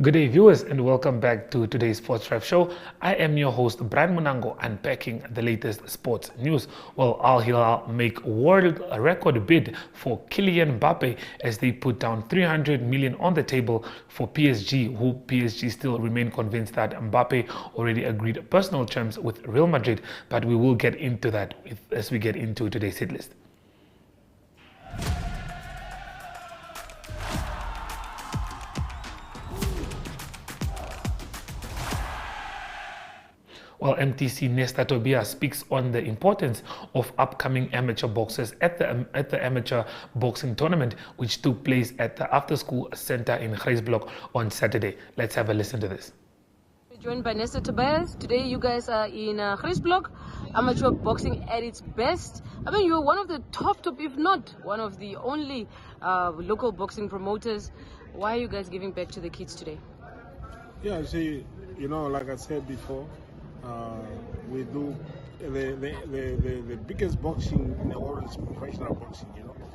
Good day, viewers, and welcome back to today's Sportwrap show. I am your host, Brian Munango, unpacking the latest sports news. Well, Al-Hilal make world record bid for Kylian Mbappe as they put down 300 million on the table for PSG, who PSG still remain convinced that Mbappe already agreed personal terms with Real Madrid, but we will get into that as we get into today's hit list. Well, MTC Nesta Tobias speaks on the importance of upcoming amateur boxers at the amateur boxing tournament, which took place at the after-school center in Rehoboth on Saturday. Let's have a listen to this. Joined by Nesta Tobias. Today you guys are in Rehoboth, amateur boxing at its best. I mean, you're one of the top, if not one of the only local boxing promoters. Why are you guys giving back to the kids today? Yeah, see, like I said before, we do the biggest boxing in the world is professional boxing.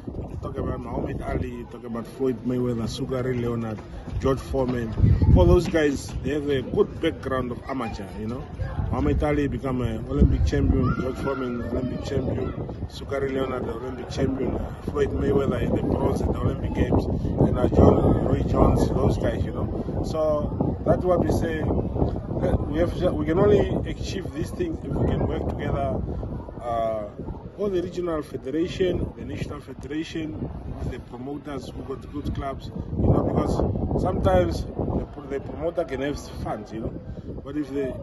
When you talk about Muhammad Ali, you talk about Floyd Mayweather, Sugar Ray Leonard, George Foreman. All those guys, they have a good background of amateur. Muhammad Ali become an Olympic champion, George Foreman Olympic champion, Sugar Ray Leonard the Olympic champion, Floyd Mayweather in the bronze at the Olympic Games, and Roy Jones, those guys. So that's what we say. We can only achieve these things if we can work together. All the regional federation, the national federation, with the promoters who got good clubs, because sometimes the promoter can have funds, but if the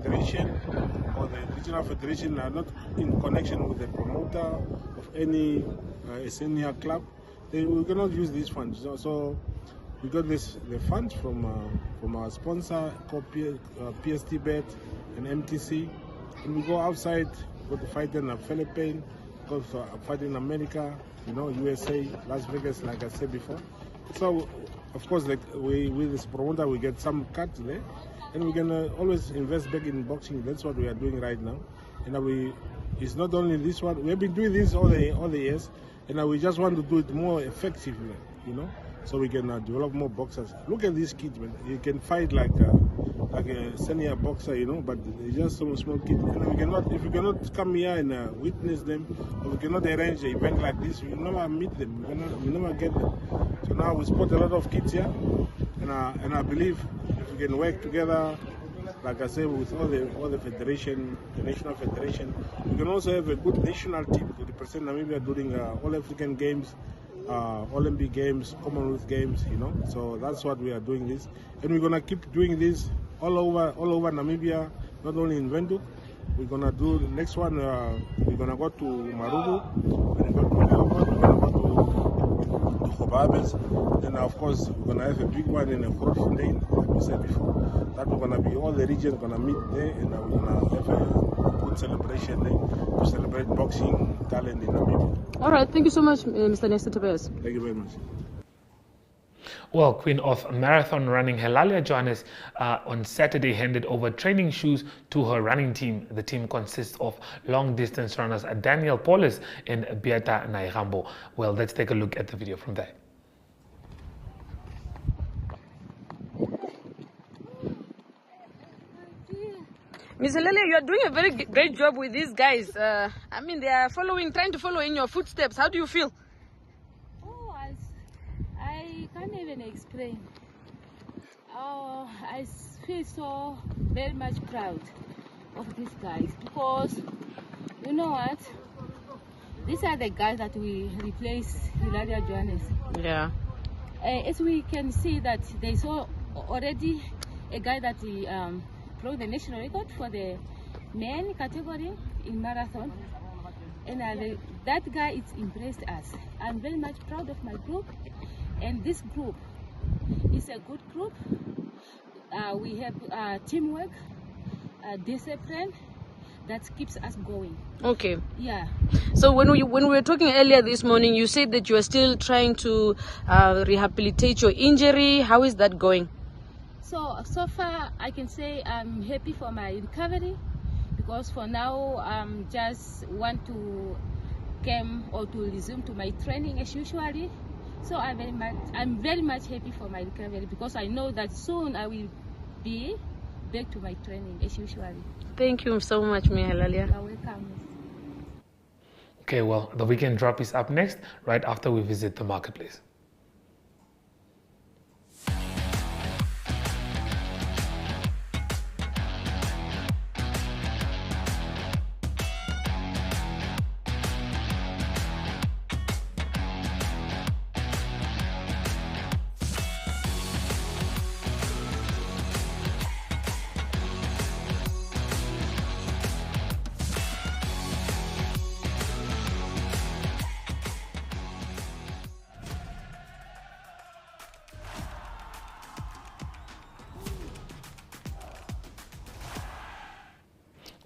federation or the regional federation are not in connection with the promoter of any senior club, then we cannot use these funds. So we got the funds from our sponsor called PST Bet and MTC, and we go outside, go to fight in the Philippines, go to fight in America, USA, Las Vegas, like I said before. So, of course, with this promoter, we get some cut there, and we can always invest back in boxing. That's what we are doing right now. And it's not only this one. We have been doing this all the years, and we just want to do it more effectively, so we can develop more boxers. Look at these kids, man. You can fight like a senior boxer, but they're just some small kids. And if we cannot come here and witness them, or we cannot arrange an event like this, we never meet them. We never get them. So now we spot a lot of kids here, and I believe if we can work together, like I said, with all the federation, the national federation, we can also have a good national team to represent Namibia during all African Games. Olympic Games, Commonwealth Games, So that's what we are doing this, and we're gonna keep doing this all over Namibia, not only in Windhoek. We're gonna do the next one. We're gonna go to Marubu, we're gonna go to Rehoboth, we're gonna go to Rehoboth, then of course we're gonna have a big one in Grootfontein, like we said before. That we're gonna be all the regions gonna meet there, and we're gonna have a good celebration there to celebrate boxing talent in Namibia. All right, thank you so much, Mr. Nesta Tobias. Thank you very much. Well, Queen of Marathon running Helalia Johannes on Saturday handed over training shoes to her running team. The team consists of long-distance runners Daniel Paulus and Beata Nairambo. Well, let's take a look at the video from there. Ms. Helele, you are doing a very great job with these guys. I mean, they are trying to follow in your footsteps. How do you feel? Oh, I can't even explain. Oh, I feel so very much proud of these guys, because you know what? These are the guys that we replace Hilaria Johannes. Yeah. As we can see that they saw already a guy that broke the national record for the men category in marathon, and that guy is impressed us. I'm very much proud of my group, and this group is a good group. We have teamwork, discipline that keeps us going. Okay. Yeah. So when we were talking earlier this morning, you said that you are still trying to rehabilitate your injury. How is that going? So far, I can say I'm happy for my recovery, because for now just want to come or to resume to my training as usually. So I'm very much happy for my recovery because I know that soon I will be back to my training as usual. Thank you so much, Halalia. You're welcome. Okay, well, the weekend drop is up next, right after we visit the marketplace.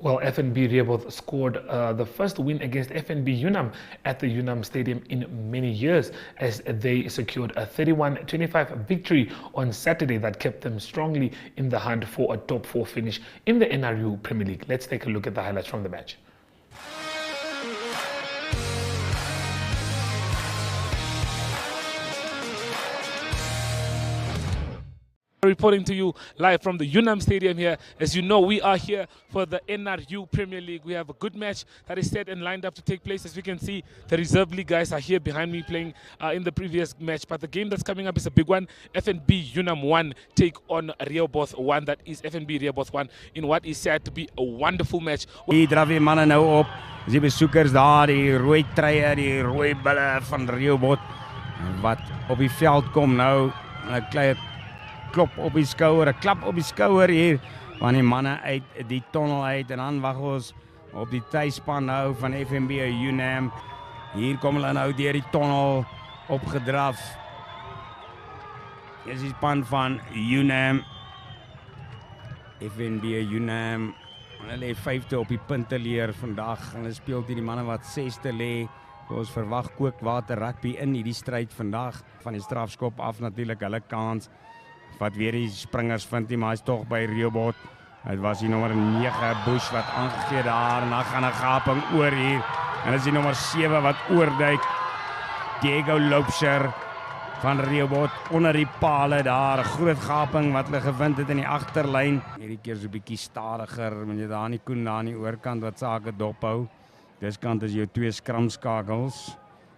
Well, FNB Rehoboth scored the first win against FNB UNAM at the Unam Stadium in many years as they secured a 31-25 victory on Saturday that kept them strongly in the hunt for a top 4 finish in the NRU Premier League. Let's take a look at the highlights from the match. Reporting to you live from the Unam Stadium here. As you know, we are here for the NRU Premier League. We have a good match that is set and lined up to take place. As we can see, the reserve league guys are here behind me playing in the previous match. But the game that's coming up is a big one. FNB UNAM 1 take on Rehoboth 1. That is FNB Rehoboth 1 in what is said to be a wonderful match. Hier draf die manne nou op. Die besoekers daar, die rooi treie, die rooi bulle van Rehoboth wat op die veld kom nou. 'n klein klop op die skouer, 'n klap op die skouer hier van die manne uit die tunnel uit en dan wag ons op die tuisspan nou van FNB UNAM. Hier kom hulle nou deur die tunnel opgedraf. Hier is die span van UNAM. FNB UNAM. Hulle lê 5de op die punteleer vandag. Hulle speel teen die manne wat 6de lê. Ons verwag kookwater rugby in hierdie stryd vandag van die strafskop af natuurlik hulle kans. Wat weer die springers vind nie, maar hy's tog by Rehoboth. Dit was die nommer 9 Bush wat aangegee daar en dan gaan 'n gaping oor hier. En dit is die nommer 7 wat oorduik. Diego Loopser van Rehoboth onder die pale daar. 'n Groot gaping wat hulle gevind het in die agterlyn. Hierdie keer so 'n bietjie stadiger, want jy daar nie Koen daar aan die oorkant wat sake dophou. Diskant is jou 2 skramskakels.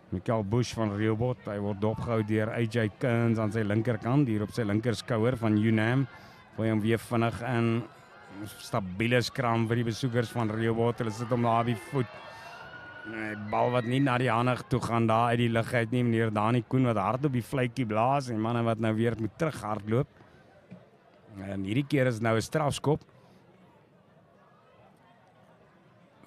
Michael Bush van Rehoboth, hy word dopgehou deur AJ Kearns aan sy linkerkant, hier op sy linkerskouer van UNAM. Gooi hom weer vinnig in. Stabiele skram vir die besoekers van Rehoboth. Hulle sit hom daar op die voet. Bal wat nie na die hande toe gaan daar uit die lug uit nie. Meneer Dani Koen wat hard op die vletjie blaas en manne wat nou weer moet terughardloop. En hierdie keer is nou 'n strafskop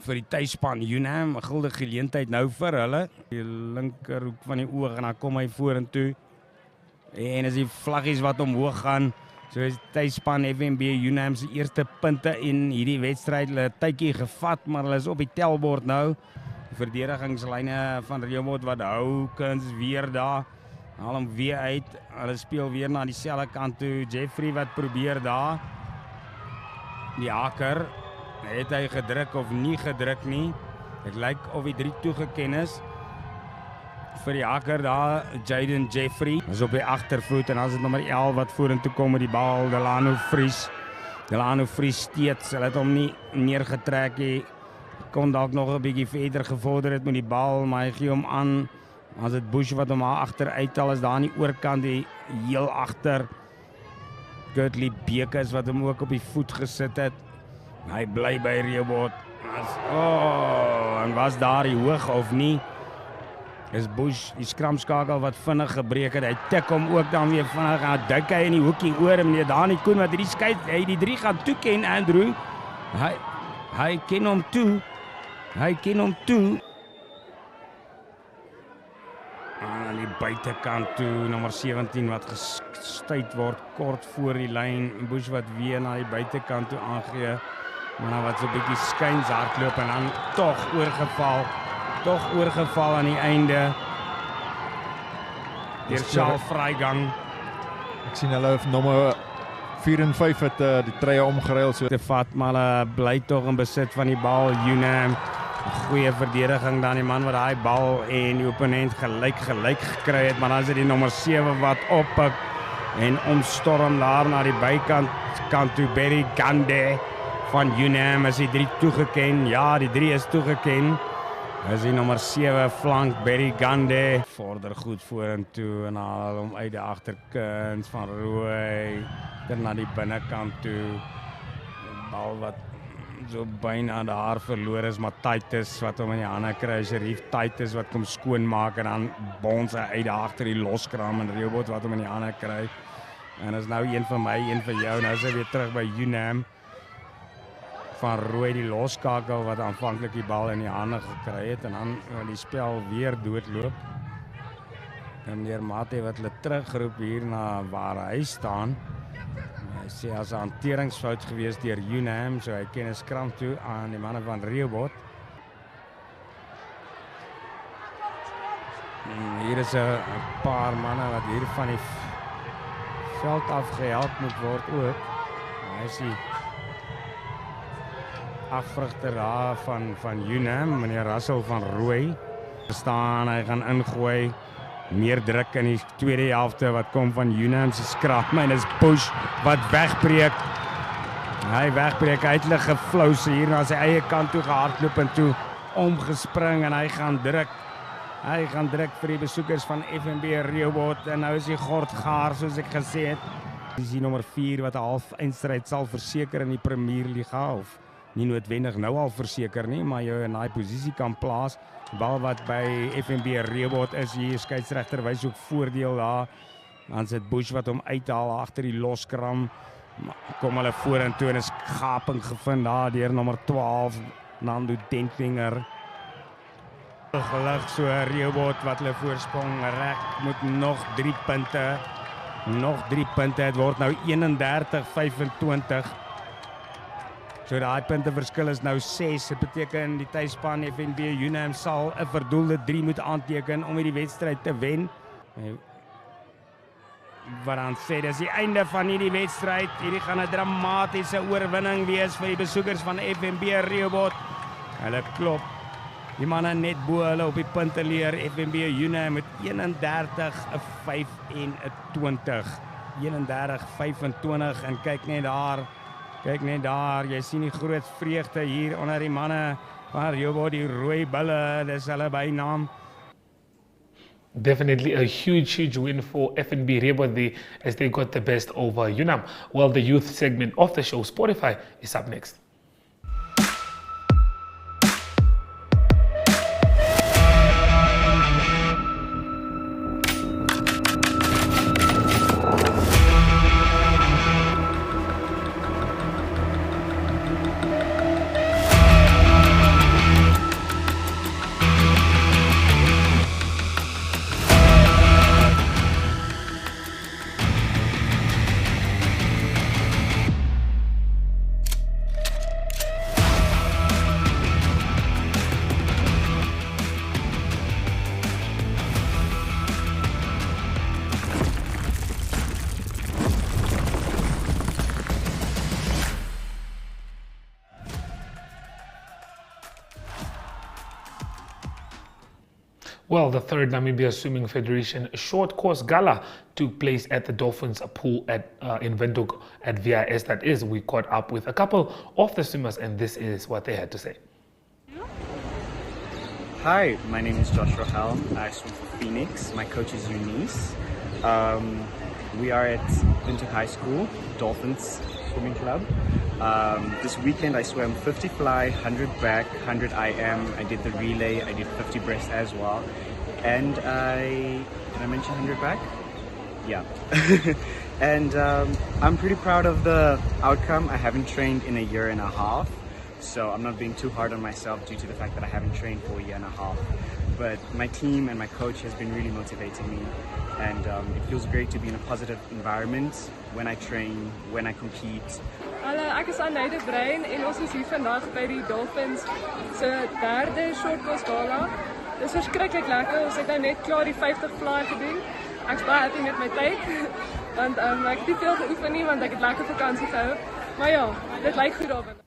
vir die tuisspan UNAM, 'n guldige geleentheid nou vir hulle. Die linkerhoek van die oog en dan kom hy vorentoe. En as die vlaggies wat omhoog gaan, so is tuisspan FNB UNAM se eerste punte in hierdie wedstryd. Hulle het tydjie gevat, maar hulle is op die telbord nou. Die verdedigingslyne van Rehoboth wat hou, Kuns weer daar. Haal hom weer uit. Hulle speel weer na dieselfde kant toe. Jeffrey wat probeer daar. Die haker. Het hy gedruk of nie gedruk nie? Dit lyk of hy 3 toegeken is. Vir die haker daar, Jaden Jeffrey. Is op die agtervoet en dan is dit nommer 11 wat vorentoe kom met die bal, Delano Vries. Delano Vries steeds, hulle het hom nie neergetrek nie. Kon dalk nog 'n bietjie verder gevorder het met die bal, maar hy gee hom aan. As dit Bush wat hom agter uithaal is daar aan die oorkant die heel agter. Gertley Bekes wat hom ook op die voet gesit het. Hy bly by Rehoboth. En was daar die hoog of nie? Is Bush die skramskakel wat vinnig gebreek het. Hy tik hom ook dan weer vinnig. Hy duik hy in die hoekie oor. Meneer Dani Koen wat hierdie skeid, hy die 3 gaan toeken, Andrew. Hy ken hom toe. Hy ken hom toe. Aan die buitekant toe, nommer 17 wat gestuit word kort voor die lyn. Bush wat weer na die buitekant toe aangee. Maar dan wat so 'n bietjie skuins hardloop en dan tog oorgeval aan die einde. Deur Charles Vrygang. Ek sien hulle nommer 4 en 5 het die treie omgeruil so te vat, maar hulle bly tog in besit van die bal. UNAM Goeie verdediging dan die man wat daai bal en die opponent gelyk gekry het, maar dan is dit die nommer 7 wat oppik en omstorm daar na die bykant toe. Berry Gande van Unam is die 3 toegeken. Ja, die 3 is toegeken. Is die nommer 7 flank Berry Gande vorder goed vorentoe en haal hom uit die agterkant van Rooi na die binnekant toe. Bal wat so byna daar verloor is, maar Titus wat hom in die hande kry. Sheriff Titus wat kom skoonmaak en dan bons hy uit daar agter die loskram en Rehoboth wat hom in die hande kry. En is nou een van my, een van jou. Nou is hy weer terug by Unam. Van Rooi die loskakel wat aanvanklik die bal in die hande gekry het en dan die spel weer doodloop. En meneer Mate wat hulle terugroep hier na waar hy staan. Hy sê as 'n hanteringsfout gewees deur Unam, so hy ken 'n skram toe aan die manne van Rehoboth. Hier is 'n paar manne wat hier van die veld af gehelp moet word ook. Hy is die afrigter daar van Unam, meneer Russell van Rooi. Staan, hy gaan ingooi. Meer druk in die tweede helfte wat kom van Unam se skrap. En is Bush wat wegbreek. Hy wegbreek, hy het hulle geflous hier na sy eie kant toe gehardloop en toe omgespring en hy gaan druk. Hy gaan druk vir die besoekers van FNB Rehoboth en nou is die gord gaar soos ek gesê het. Dis die nommer 4 wat 'n half eindstryd sal verseker in die Premier Liga of nie noodwendig nou al verseker nie, maar jou in daai posisie kan plaas. Bal wat by FNB Rehoboth is, hier skeieregter wys ook voordeel daar. Dan sit Bush wat hom uithaal agter die loskram. Kom hulle vorentoe en is gaping gevind daar deur nommer 12 Nando Dentlinger. Gelig so Rehoboth wat hulle voorsprong reg moet nog 3 punte. Nog 3 punte, het word nou 31-25. So daai punteverskil is nou 6. Dit beteken die tuisspan FNB Unam sal 'n verdoelde 3 moet aanteken om hierdie wedstryd te wen. Wat dan sê, dis die einde van hierdie wedstryd. Hierdie gaan 'n dramatiese oorwinning wees vir die besoekers van FNB Rehoboth. Hulle klop die manne net bo hulle op die punte leer. FNB Unam met 31-25. 31-25 en kyk net daar, jy sien die groot vreugde hier onder die manne van Rehoboth, die rooi bulle, dis hulle bynaam. Definitely a huge win for FNB Rehoboth as they got the best over Unam. Well, the youth segment of the show, Spotify, is up next. Well, the third Namibia Swimming Federation Short Course Gala took place at the Dolphins pool in Windhoek at VIS. That is, we caught up with a couple of the swimmers and this is what they had to say. Hi, my name is Joshua Helm. I swim for Phoenix. My coach is Eunice. We are at Windhoek High School, Dolphins Swimming Club. This weekend I swam 50 fly, 100 back, 100 IM. I did the relay, I did 50 breast as well. And did I mention 100 back? Yeah. And I'm pretty proud of the outcome. I haven't trained in a year and a half. So I'm not being too hard on myself due to the fact that I haven't trained for a year and a half. But my team and my coach has been really motivating me. And it feels great to be in a positive environment when I train, when I compete. Hallo, ek is Anne de Bruin en ons is hier vandag by die Dolphins se derde short course gala. Dis verskriklik lekker. Ons het nou net klaar die 50 fly gedoen. Ek's baie happy met my tyd. Want ek het nie veel geoefen nie want ek het lekker vakansie gehou. Maar ja, dit lyk goed daar binne.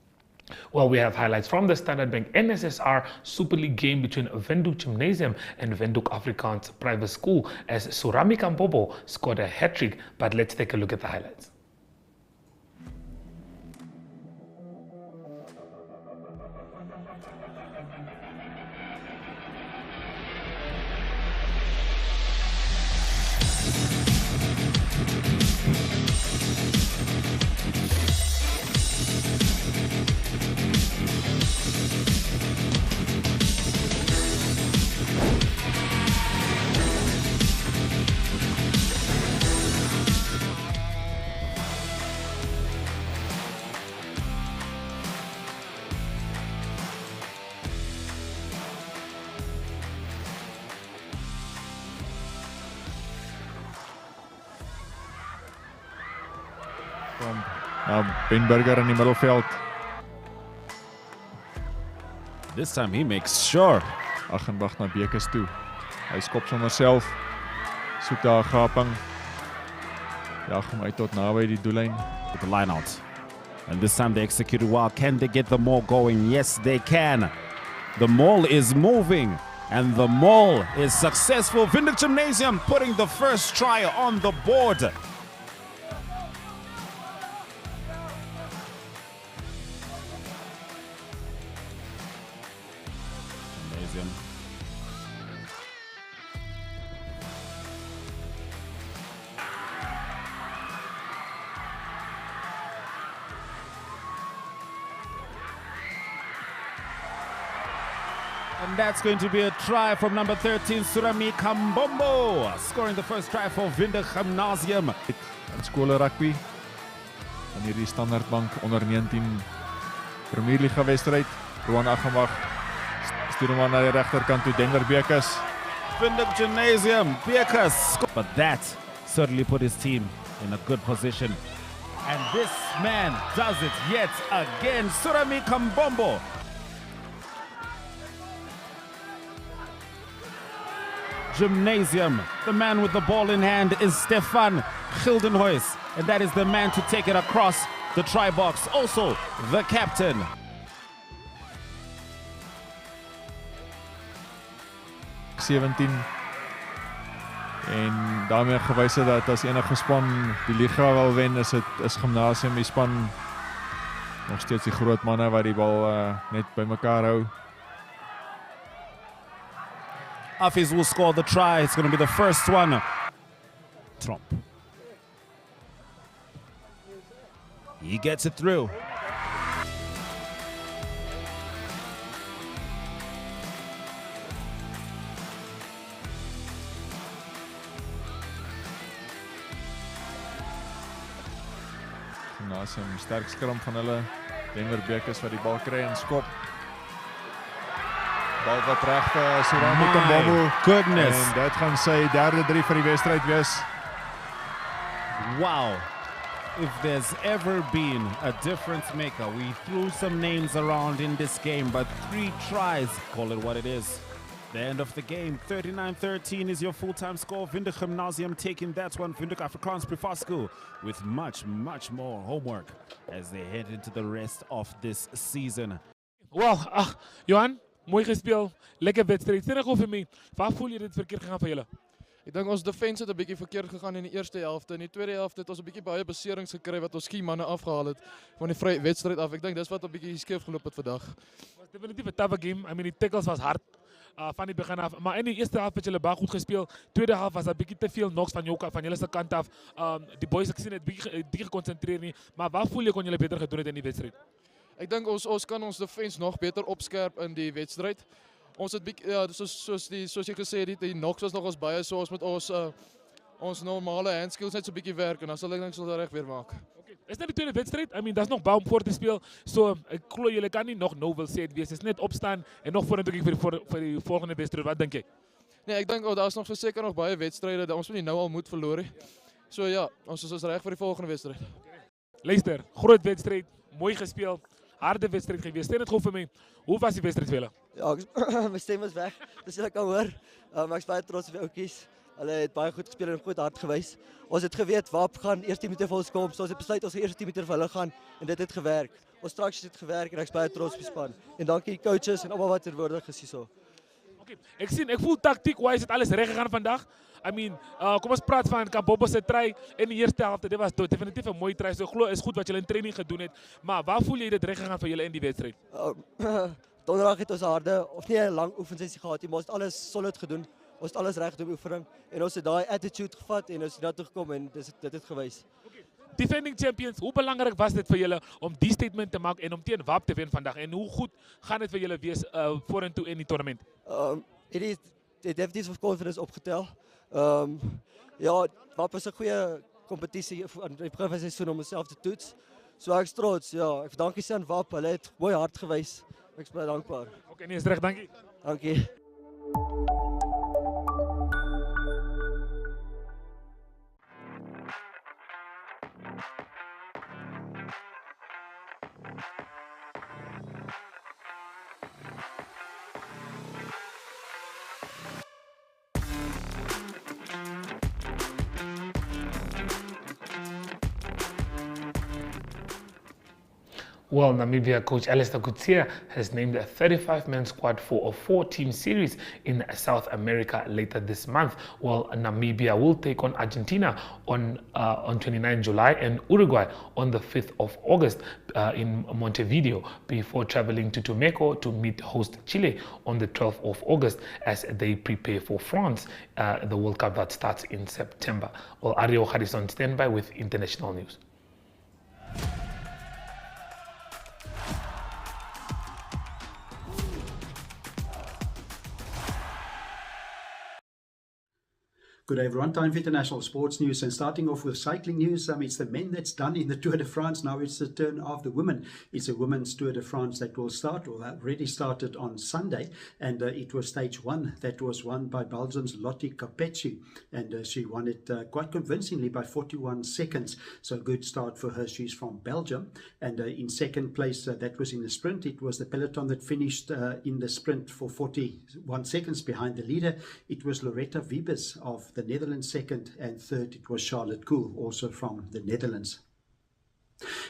Well, we have highlights from the Standard Bank NSSR Super League game between Windhoek Gymnasium and Windhoek Afrikaans Private School as Surami Kampopo scored a hat-trick, but let's take a look at the highlights. Ben Burger in die middelveld. This time he makes sure. Aggenbach na Bekes toe. Hy skop sommer self. Soek daar 'n gaping. Jag hom uit tot naby die doellyn. With the line out. And this time they executed well. Can they get the maul going? Yes, they can. The maul is moving. And the maul is successful. Windhoek Gymnasium putting the first try on the board. And that's going to be a try from number 13, Surami Kambombo, scoring the first try for Windhoek Gymnasium. In skole rugby, in hierdie standaardbank onder 19 Premier Liga wedstryd. Roan Aggenbach stuur hom aan na die regterkant toe, Denver Bekes. Windhoek Gymnasium, Bekes. But that certainly put his team in a good position. And this man does it yet again, Surami Kambombo. Gymnasium, the man with the ball in hand is Stefan Gildenhuis, and that is the man to take it across the try box, also the captain. En daarmee gewys het dat as enige span die liga wil wen, is Gymnasium die span nog steeds die groot manne wat die bal net bymekaar hou. Afis will score the try. It's going to be the first one. Trump. He gets it through. Gymnasium sterk skram van hulle. Denver Bekes wat die bal kry en skop. Bal wat reg vir Surami Kambombo. Goodness. En dit gaan sy derde 3 vir die wedstryd wees. Wow. If there's ever been a difference maker, we threw some names around in this game, but 3 tries, call it what it is. The end of the game, 39-13 is your full-time score. Windhoek Gymnasium taking that one. Windhoek Afrikaans Private School with much more homework as they head into the rest of this season. Well, Johan, mooi gespeel, lekker wedstrijd. Sê gou vir my, waar voel jy dit verkeerd gegaan vir julle? Ek dink ons defense het 'n bietjie verkeerd gegaan in die eerste helfte. In die tweede helfte het ons 'n bietjie baie beserings gekry wat ons skimanne afgehaal het van die wedstryd af. Ek dink dis wat 'n bietjie skeef geloop het vandag. Was definitief 'n tough game. I mean, die tackles was hard van die begin af, maar in die eerste helft het julle baie goed gespeel. Tweede helft was 'n bietjie te veel knocks van julle se kant af. Die boys ek sien het bietjie gekonsentreer nie, maar waar voel jy kon julle beter gedoen het in die wedstryd? Ek dink ons kan ons defense nog beter opskerp in die wedstryd. Ons het ja, soos jy gesê het, die knocks was nog ons baie, so ons moet ons normale hand skills net so 'n bietjie werk en dan sal ek dink ons sal reg weer maak. Okay. Is dit die tweede wedstryd? I mean, daar's nog baie om voor te speel. So ek glo julle kan nie nog nou wil sê dit wees. Dit is net opstaan en nog vorentoe vir die volgende wedstryd. Wat dink jy? Nee, ek dink daar's nog verseker nog baie wedstryde. Ons moet nie nou al moed verloor nie. So ja, ons is reg vir die volgende wedstryd. Luister, groot wedstryd, mooi gespeel. Harde wedstrijd geweest. Stel het goed voor mij. Hoe was die wedstrijd spelen? Ja, mijn stem is weg. Dus ik kan hoor. Maar ik ben baie trots op jou kies. Hulle het baie goed gespeel en goed hard geweest. Ons het geweet waar gaan eerste 10 minute vir ons kom. So ons het besluit ons eerste 10 minute vir hulle gaan en dit het gewerk. Ons trakkies het gewerk en ek's baie trots op die span. En dankie coaches en almal wat teenwoordig is hierso. Okay. Ek voel tactiek-wise het alles reg gegaan vandag. I mean, kom ons praat van Kabobbo se try in die eerste helfte. Dit was definitief 'n mooi try. So glo is goed wat julle in training gedoen het. Maar waar voel jy dit reg gegaan vir julle in die wedstryd? Donderdag het ons harde of nie 'n lang oefensessie gehad nie, maar ons het alles solid gedoen. Ons het alles reg gedoen op oefening en ons het daai attitude gevat en ons het daartoe gekom en dit het gewys. Defending champions, hoe belangrijk was dit voor jullie om die statement te maken en om tegen WAP te winnen vandaag? En hoe goed gaat het voor jullie wees voor en toe in die tournament? Het heeft iets van confidence opgeteld. Ja, WAP is een goede competitie aan het begin van het seizoen om mezelf te toetsen. So ek is trots, ja. Ek dankie aan WAP, hulle het mooi hard gewys. Ek is baie dankbaar. Okay, nee, is reg, dankie. Dankie. Well, Namibia coach Alistair Cloete has named a 35-man squad for a 4-team series in South America later this month. Well, Namibia will take on Argentina on 29 July and Uruguay on the 5th of August in Montevideo before traveling to Tumaco to meet host Chile on the 12th of August as they prepare for France, the World Cup that starts in September. Well, Ario Harrison standby with international news. Good day everyone, time for international sports news and starting off with cycling news. It's the men that's done in the Tour de France. Now it's the turn of the women. It's a women's Tour de France that will start, or already started on Sunday, and it was stage 1 that was won by Belgium's Lotte Kopecky, and she won it quite convincingly by 41 seconds. So good start for her. She's from Belgium, and in second place, that was in the sprint. It was the peloton that finished in the sprint for 41 seconds behind the leader. It was Loretta Wiebes of the Netherlands second, and third it was Charlotte Kool, also from the Netherlands.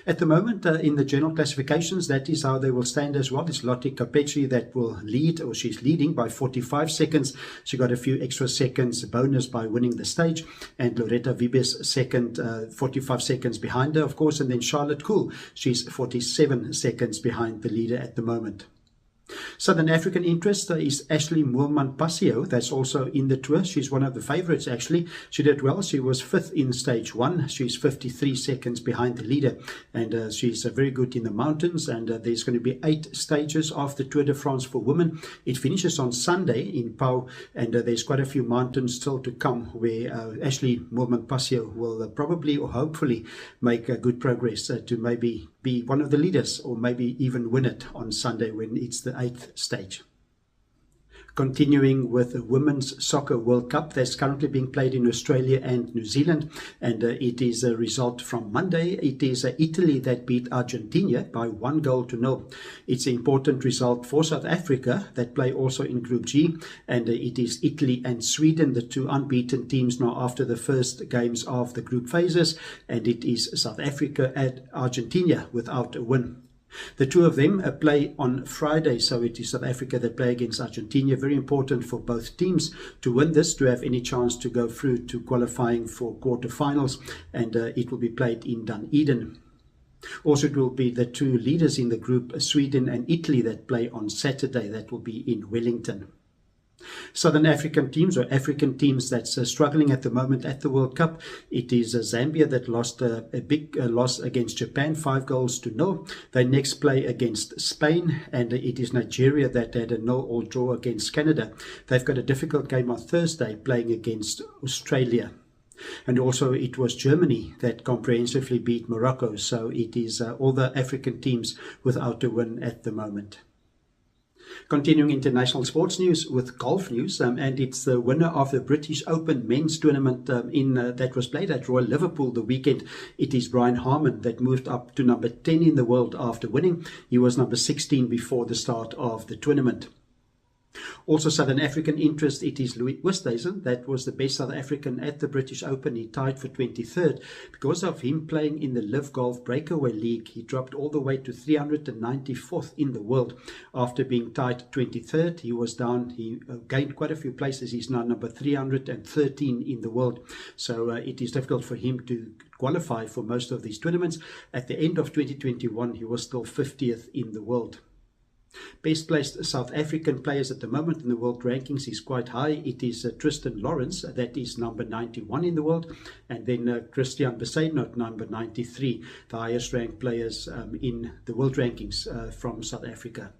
At the moment, in the general classifications, that is how they will stand as well. It's Lotte Kopecky that will lead, or she's leading by 45 seconds. She got a few extra seconds bonus by winning the stage. And Loretta Wiebes second, 45 seconds behind her, of course. And then Charlotte Kool, she's 47 seconds behind the leader at the moment. Southern African interest is Ashley Moolman-Pasio. That's also in the Tour. She's one of the favorites, actually. She did well. She was 5th in stage 1. She's 53 seconds behind the leader. And she's very good in the mountains. And there's going to be 8 stages of the Tour de France for women. It finishes on Sunday in Pau. And there's quite a few mountains still to come where Ashley Moolman-Pasio will probably or hopefully make good progress to maybe be one of the leaders, or maybe even win it on Sunday when it's the 8th stage. Continuing with the Women's Soccer World Cup that's currently being played in Australia and New Zealand, and it is a result from Monday. It is Italy that beat Argentina by 1-0. It's an important result for South Africa that play also in Group G, and it is Italy and Sweden, the 2 unbeaten teams now after the first games of the group phases, and it is South Africa at Argentina without a win. The 2 of them play on Friday, so it is South Africa that play against Argentina. Very important for both teams to win this to have any chance to go through to qualifying for quarterfinals, and it will be played in Dunedin. Also, it will be the 2 leaders in the group, Sweden and Italy, that play on Saturday. That will be in Wellington. Southern African teams, or African teams that's struggling at the moment at the World Cup. It is Zambia that lost a big loss against Japan, 5-0. They next play against Spain, and it is Nigeria that had a 0-0 draw against Canada. They've got a difficult game on Thursday playing against Australia. And also it was Germany that comprehensively beat Morocco, so it is all the African teams without a win at the moment. Continuing international sports news with golf news, and it's the winner of the British Open men's tournament that was played at Royal Liverpool the weekend. It is Brian Harman that moved up to number 10 in the world after winning. He was number 16 before the start of the tournament. Also Southern African interest, it is Louis Oosthuizen. That was the best South African at the British Open. He tied for 23rd. Because of him playing in the Live Golf Breakaway League, he dropped all the way to 394th in the world. After being tied 23rd, he was down. He gained quite a few places. He's now number 313 in the world. So it is difficult for him to qualify for most of these tournaments. At the end of 2021, he was still 50th in the world. Best placed South African players at the moment in the world rankings is quite high. It is Tristan Lawrence, that is number 91 in the world, and then Christian Besaidnot, number 93, the highest ranked players in the world rankings from South Africa.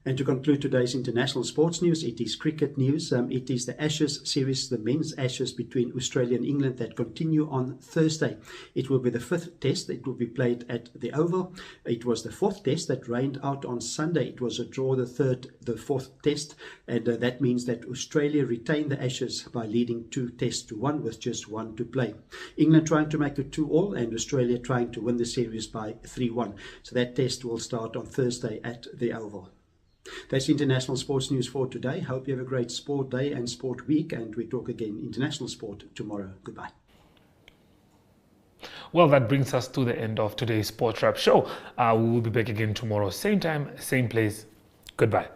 And to conclude today's international sports news, it is cricket news. It is the Ashes series, the men's Ashes between Australia and England that continue on Thursday. It will be the 5th test. It will be played at the Oval. It was the 4th test that rained out on Sunday. It was a draw, the 4th test, and that means that Australia retained the Ashes by leading 2-1 with just 1 to play. England trying to make it 2-2 and Australia trying to win the series by 3-1. So that test will start on Thursday at the Oval. That's international sports news for today. Hope you have a great sport day and sport week, and we talk again international sport tomorrow. Goodbye. Well, that brings us to the end of today's Sportwrap show. We will be back again tomorrow, same time, same place. Goodbye.